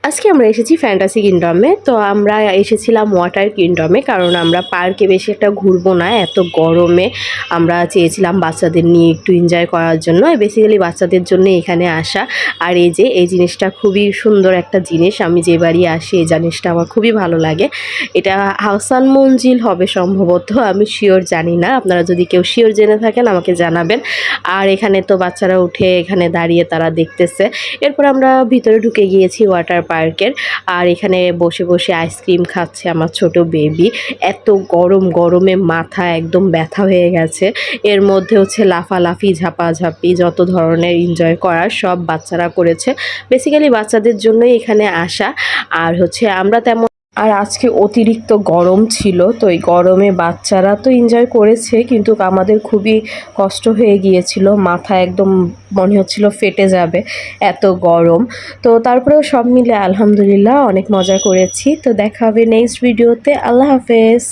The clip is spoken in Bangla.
আজকে আমরা এসেছি ফ্যান্টাসি কিংডমে। তো আমরা এসেছিলাম ওয়াটার কিংডমে, কারণ আমরা পার্কে বেশি একটা ঘুরবো না এত গরমে। আমরা চেয়েছিলাম বাচ্চাদের নিয়ে একটু এনজয় করার জন্য, বেসিক্যালি বাচ্চাদের জন্য এখানে আসা। আর এই জিনিসটা খুবই সুন্দর একটা জিনিস, আমি যে বাড়ি আসি এই জিনিসটা আমার খুবই ভালো লাগে। এটা হাসান মঞ্জিল হবে সম্ভবত, আমি শিওর জানি না, আপনারা যদি কেউ শিওর জেনে থাকেন আমাকে জানাবেন। আর এখানে তো বাচ্চারা উঠে এখানে দাঁড়িয়ে তারা দেখতেছে। এরপর আমরা ভিতরে ঢুকে গিয়েছি ওয়াটার পার্কের। আর এখানে বসে বসে আইসক্রিম খাচ্ছে আমার ছোট বেবি। এত গরমে মাথা একদম ব্যথা হয়ে গেছে। এর মধ্যে হচ্ছে লাফালাফি ঝাপাঝাপি যত ধরনের এনজয় করার সব বাচ্চারা করেছে। বেসিক্যালি বাচ্চাদের জন্যই এখানে আসা। আর হচ্ছে আমরা তেমন আর আজকে অতিরিক্ত গরম ছিল, তো এই গরমে বাচ্চারা তো এনজয় করেছে, কিন্তু আমাদের খুবই কষ্ট হয়ে গিয়েছিল, মাথা একদম মনে হচ্ছিল ফেটে যাবে, এত গরম। তো তারপরেও সব মিলে আলহামদুলিল্লাহ অনেক মজা করেছি। তো দেখা হবে নেক্সট ভিডিওতে। আল্লাহ হাফেজ।